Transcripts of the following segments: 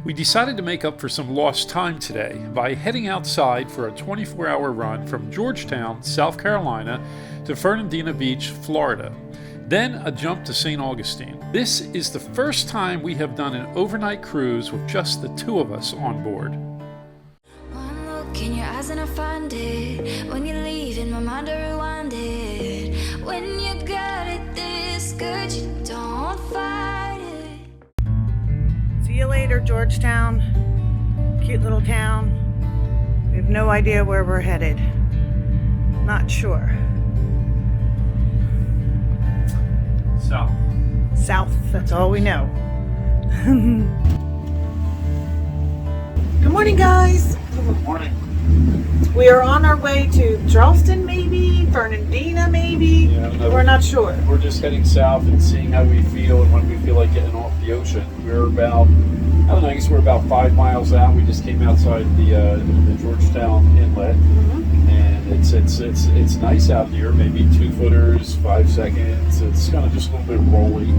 We decided to make up for some lost time today by heading outside for a 24-hour run from Georgetown, South Carolina to Fernandina Beach, Florida. Then a jump to St. Augustine. This is the first time we have done an overnight cruise with just the two of us on board. One look in your eyes and I find it. When you leave in my mind I rewind it. When you got it this good you don't fight it. See you later, Georgetown. Cute little town. We have no idea where we're headed. Not sure. South. South, that's all we know. Good morning, guys. Good morning. We are on our way to Charleston, maybe, Fernandina, maybe. Yeah, no, we're not sure. We're just heading south and seeing how we feel and when we feel like getting off the ocean. We're about, I don't know, I guess we're about 5 miles out. We just came outside the Georgetown Inlet. And it's nice out here, maybe 2 footers, 5 seconds. It's kind of just a little bit rolly.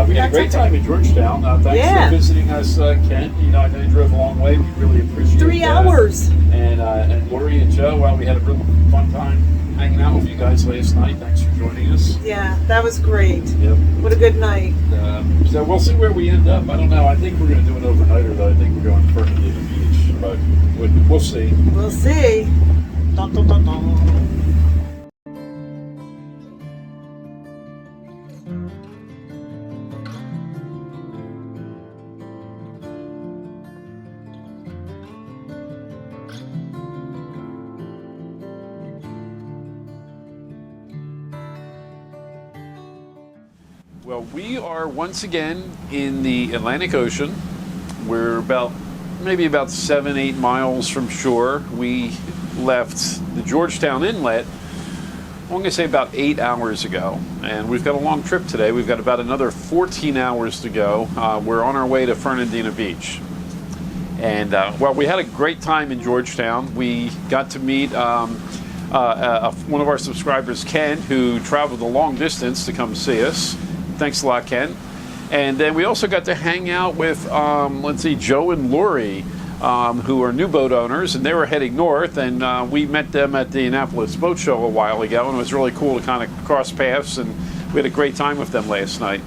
We had a great time in Georgetown. Thanks for visiting us, Ken. I know you drove a long way. We really appreciate it. 3 hours. And Lori and Joe, well, we had a real fun time hanging out with you guys last night. Thanks for joining us. Yeah, that was great. Yep. What a good night. So we'll see where we end up. I don't know. I think we're going to do an overnighter, though. I think we're going to Fernandina Beach, but we'll see. We'll see. Dun, dun, dun, dun. Well, we are once again in the Atlantic Ocean. We're maybe about 7-8 miles from shore. We left the Georgetown Inlet, I'm going to say about 8 hours ago. And we've got a long trip today. We've got about another 14 hours to go. We're on our way to Fernandina Beach. And, well, we had a great time in Georgetown. We got to meet one of our subscribers, Ken, who traveled a long distance to come see us. Thanks a lot, Ken. And then we also got to hang out with, Joe and Lori, who are new boat owners, and they were heading north, and we met them at the Annapolis Boat Show a while ago, and it was really cool to kind of cross paths, and we had a great time with them last night.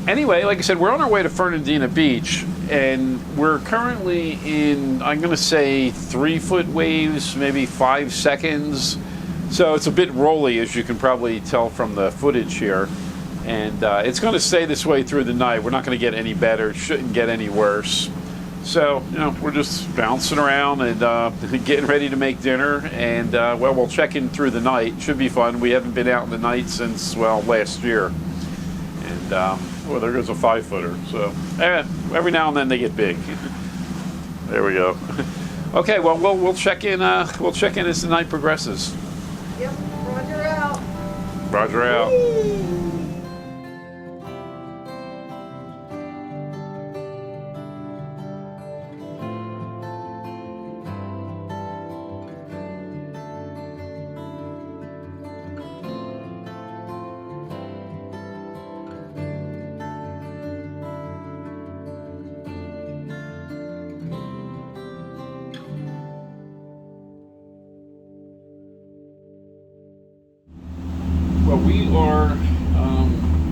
Anyway, like I said, we're on our way to Fernandina Beach, and we're currently in, I'm going to say, 3-foot waves, maybe 5 seconds. So it's a bit rolly, as you can probably tell from the footage here. And it's going to stay this way through the night. We're not going to get any better. Shouldn't get any worse. So, we're just bouncing around and getting ready to make dinner. And, well, we'll check in through the night. Should be fun. We haven't been out in the night since, well, last year. And, well, there goes a 5-footer. So, every now and then they get big. There we go. Okay, well, we'll check in. We'll check in as the night progresses. Yep, Roger out. Roger out. Whee! Well, we are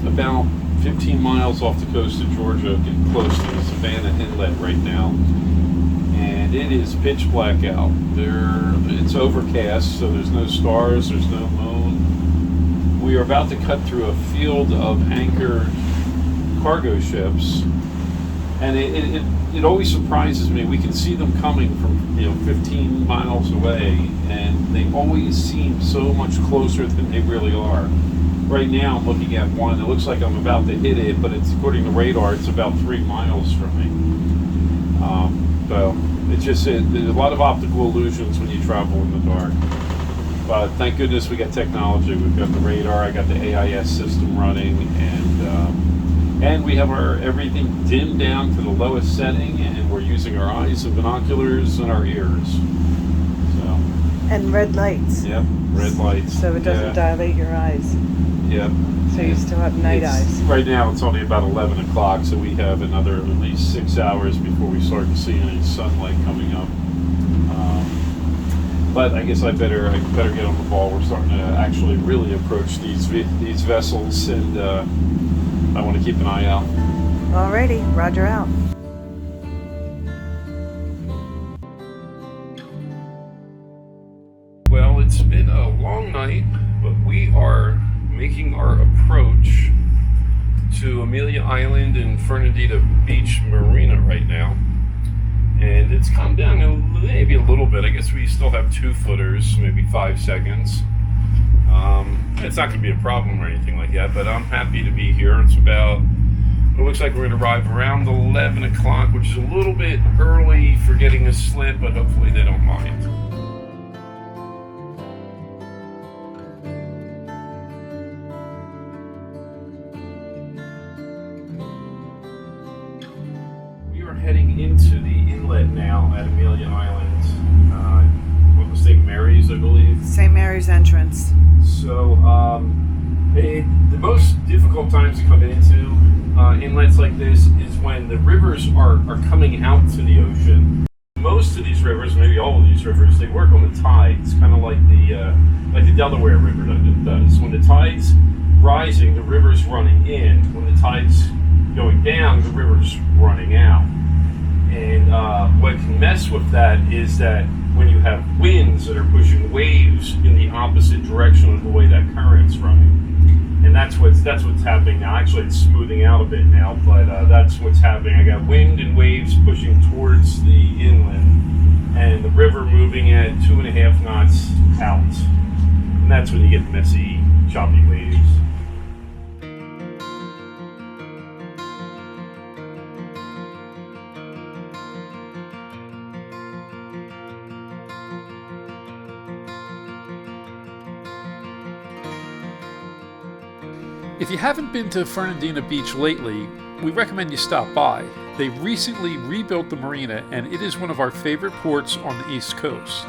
about 15 miles off the coast of Georgia, getting close to the Savannah Inlet right now. And it is pitch black out. It's overcast, so there's no stars, there's no moon. We are about to cut through a field of anchored cargo ships. And it always surprises me. We can see them coming from 15 miles away, and they always seem so much closer than they really are. Right now I'm looking at one. It looks like I'm about to hit it, but according to radar, it's about 3 miles from me. So there's a lot of optical illusions when you travel in the dark. But thank goodness we got technology. We've got the radar. I got the AIS system running, and we have our everything dimmed down to the lowest setting, and we're using our eyes and binoculars and our ears. So. And red lights. Yep, red lights. So it doesn't dilate your eyes. Yeah. So you still have night eyes. Right now it's only about 11 o'clock, so we have another at least 6 hours before we start to see any sunlight coming up. But I guess I better get on the ball. We're starting to actually really approach these vessels, and I want to keep an eye out. Alrighty, Roger out. Well, it's been a long night, but we are making our approach to Amelia Island and Fernandina Beach Marina right now. And it's come down maybe a little bit. I guess we still have 2 footers, maybe 5 seconds. It's not going to be a problem or anything like that, but I'm happy to be here. It looks like we're going to arrive around 11 o'clock, which is a little bit early for getting a slip, but hopefully they don't mind. Heading into the inlet now at Amelia Island. What was St. Mary's, I believe? St. Mary's entrance. So, the most difficult times to come into inlets like this is when the rivers are coming out to the ocean. Most of these rivers, maybe all of these rivers, they work on the tides, kind of like the Delaware River does. When the tide's rising, the river's running in. When the tide's going down, the river's running out. And what can mess with that is that when you have winds that are pushing waves in the opposite direction of the way that current's running, and that's what's happening now. Actually, it's smoothing out a bit now, but that's what's happening. I got wind and waves pushing towards the inland, and the river moving at 2.5 knots out, and that's when you get messy, choppy waves. If you haven't been to Fernandina Beach lately, we recommend you stop by. They recently rebuilt the marina, and it is one of our favorite ports on the East Coast.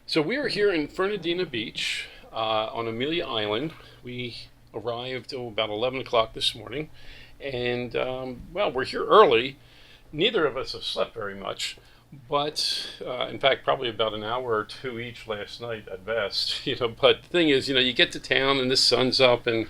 So we are here in Fernandina Beach on Amelia Island. We arrived about 11 o'clock this morning, and well, we're here early. Neither of us have slept very much. But in fact, probably about an hour or 2 each last night at best. But the thing is, you get to town and the sun's up, and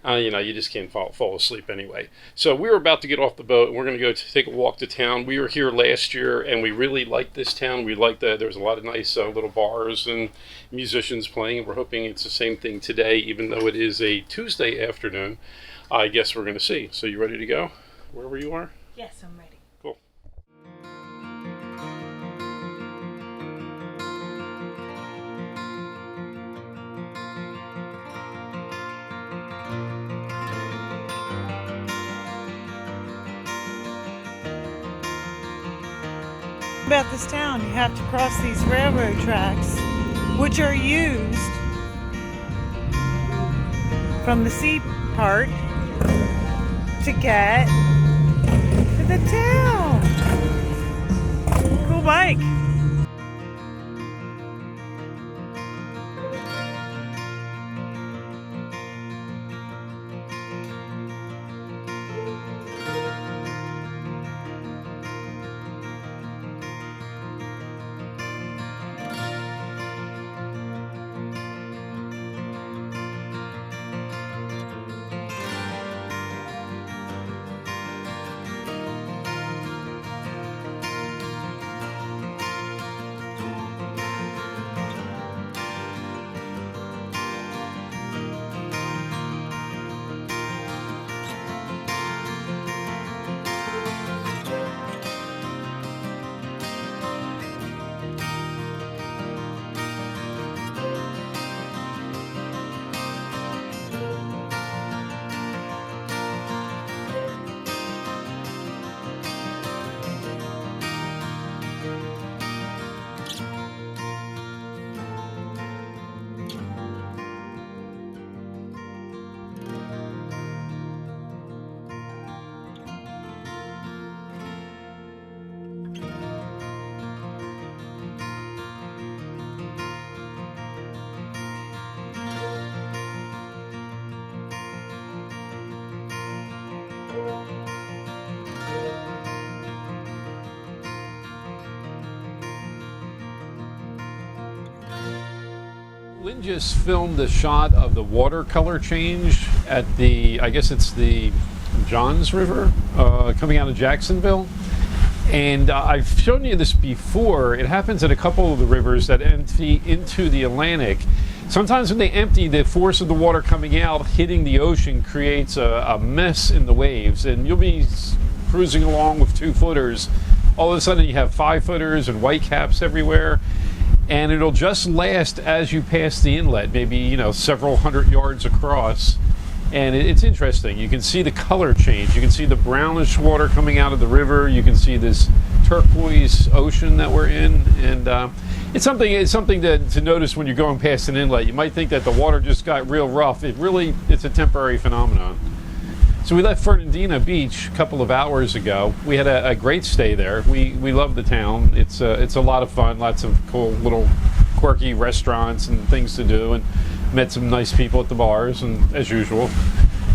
you just can't fall asleep anyway. So we're about to get off the boat, and we're going to go take a walk to town. We were here last year, and we really liked this town. We liked that there's a lot of nice little bars and musicians playing. We're hoping it's the same thing today, even though it is a Tuesday afternoon. I guess we're going to see. So you ready to go wherever you are? Yes, I'm ready. Cool. About this town, you have to cross these railroad tracks, which are used from the sea part to get to the town. Cool bike. Jen just filmed a shot of the watercolor change at the, I guess it's the Johns River, coming out of Jacksonville. And I've shown you this before. It happens at a couple of the rivers that empty into the Atlantic. Sometimes when they empty, the force of the water coming out, hitting the ocean, creates a mess in the waves. And you'll be cruising along with 2-footers. All of a sudden you have 5-footers and white caps everywhere. And it'll just last as you pass the inlet, maybe, several hundred yards across. And it's interesting. You can see the color change. You can see the brownish water coming out of the river. You can see this turquoise ocean that we're in. And it's something to notice when you're going past an inlet. You might think that the water just got real rough. It's a temporary phenomenon. So we left Fernandina Beach a couple of hours ago. We had a great stay there. We love the town. It's a lot of fun. Lots of cool little quirky restaurants and things to do, and met some nice people at the bars, and as usual.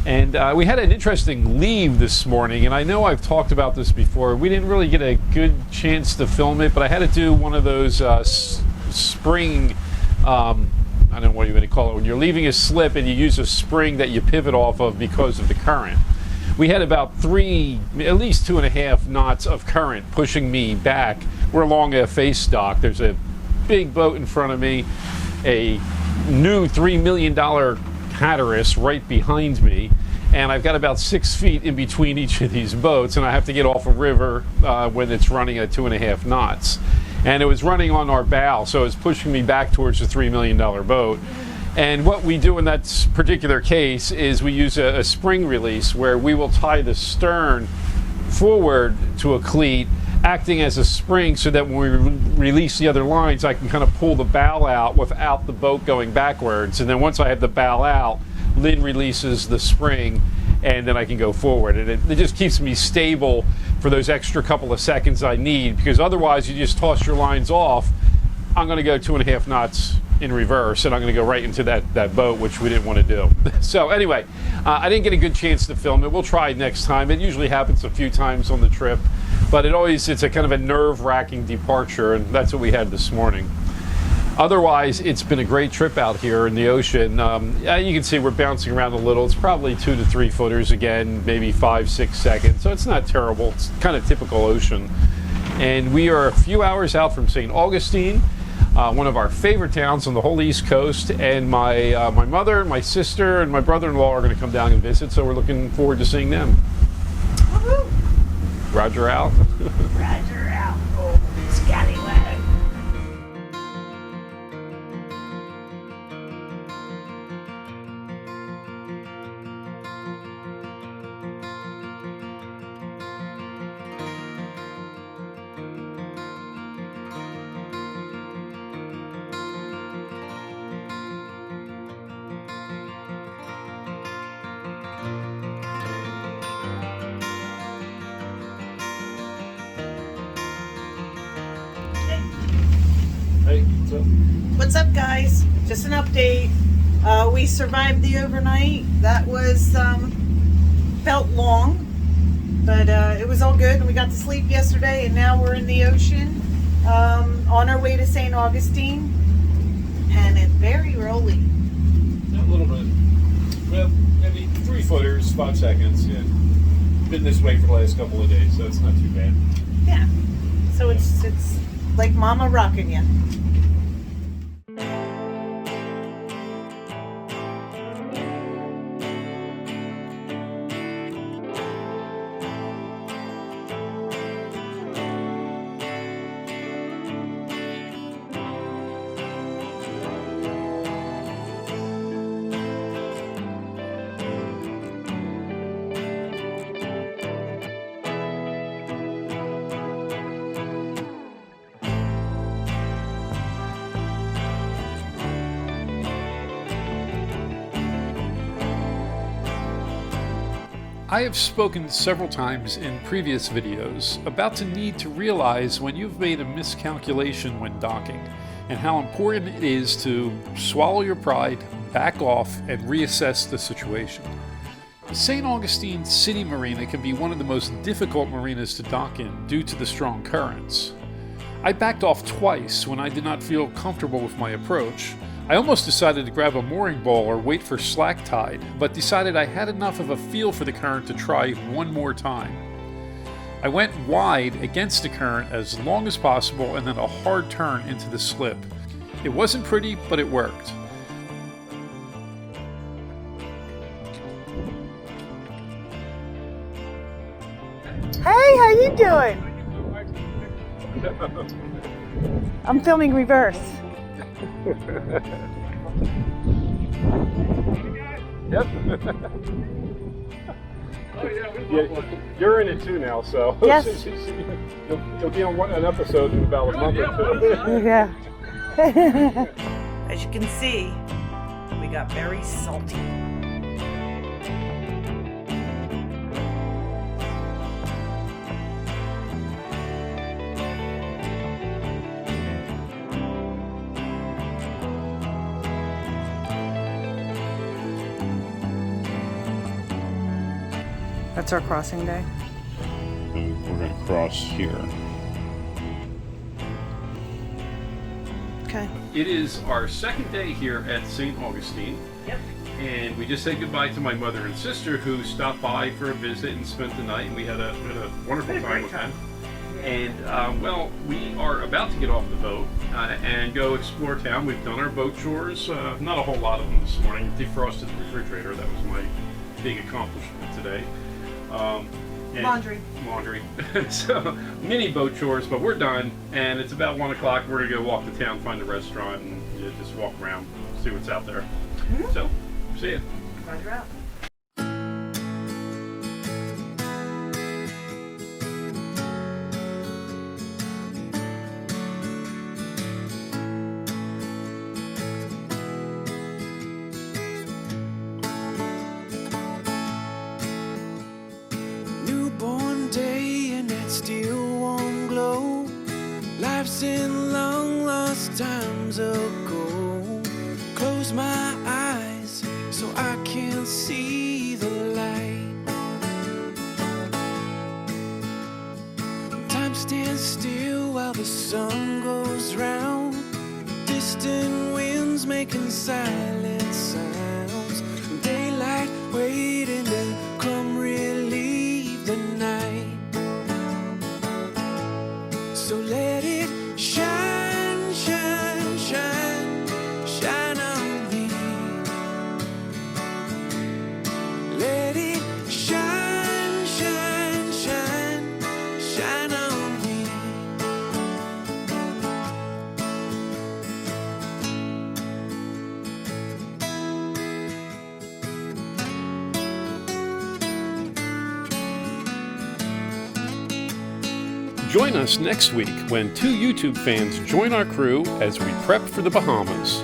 And we had an interesting leave this morning, and I know I've talked about this before. We didn't really get a good chance to film it, but I had to do one of those spring, I don't know what you would call it, when you're leaving a slip and you use a spring that you pivot off of because of the current. We had about at least 2.5 knots of current pushing me back. We're along a face dock. There's a big boat in front of me, a new $3 million Hatteras right behind me, and I've got about 6 feet in between each of these boats, and I have to get off a river when it's running at 2.5 knots. And it was running on our bow, so it's pushing me back towards the $3 million boat. And what we do in that particular case is we use a spring release where we will tie the stern forward to a cleat, acting as a spring, so that when we release the other lines, I can kind of pull the bow out without the boat going backwards. And then once I have the bow out, Lynn releases the spring, and then I can go forward. And it just keeps me stable for those extra couple of seconds I need, because otherwise you just toss your lines off. I'm going to go 2.5 knots in reverse, and I'm going to go right into that boat, which we didn't want to do. So anyway, I didn't get a good chance to film it. We'll try next time. It usually happens a few times on the trip, but it's a kind of a nerve-wracking departure, and that's what we had this morning. Otherwise, it's been a great trip out here in the ocean. You can see we're bouncing around a little. It's probably 2 to 3 footers again, maybe 5-6 seconds. So it's not terrible. It's kind of typical ocean. And we are a few hours out from St. Augustine, one of our favorite towns on the whole East Coast. And my mother, my sister, and my brother-in-law are going to come down and visit. So we're looking forward to seeing them. Woohoo! Roger out. Roger out. Oh, scallywag. Hey, What's up, guys? Just an update. We survived the overnight. That was felt long, but it was all good. And we got to sleep yesterday, and now we're in the ocean on our way to St. Augustine, and it's very rolly. A little bit. Well, maybe 3 footers, 5 seconds. Yeah. Been this way for the last couple of days, so it's not too bad. Yeah. So it's like Mama rocking you. I have spoken several times in previous videos about the need to realize when you've made a miscalculation when docking, and how important it is to swallow your pride, back off, and reassess the situation. St. Augustine City Marina can be one of the most difficult marinas to dock in due to the strong currents. I backed off twice when I did not feel comfortable with my approach, I almost decided to grab a mooring ball or wait for slack tide, but decided I had enough of a feel for the current to try one more time. I went wide against the current as long as possible and then a hard turn into the slip. It wasn't pretty, but it worked. Hey, how you doing? I'm filming reverse. Yep. Oh yeah, you're in it too now, so Yes. you'll be on an episode in about a month or two. Yeah. As you can see, we got very salty. That's our crossing day. We're going to cross here. Okay. It is our second day here at St. Augustine. Yep. And we just said goodbye to my mother and sister who stopped by for a visit and spent the night. And we had a wonderful time with them. And well, we are about to get off the boat and go explore town. We've done our boat chores, not a whole lot of them this morning. Defrosted the refrigerator. That was my big accomplishment today. And laundry. So mini boat chores, but we're done, and it's about 1 o'clock. We're gonna go walk to town, find a restaurant, and just walk around, see what's out there. So, see ya. Roger out. Newborn day and that still warm glow. Life's in long lost times ago. Close my eyes so I can see the light. Time stands still while the sun goes round. Distant winds making silent sounds. Daylight waiting to come relieve the night. So let it shine, shine, shine, shine on me. Let it shine, shine, shine, shine on me. Join us next week when 2 YouTube fans join our crew as we prep for the Bahamas.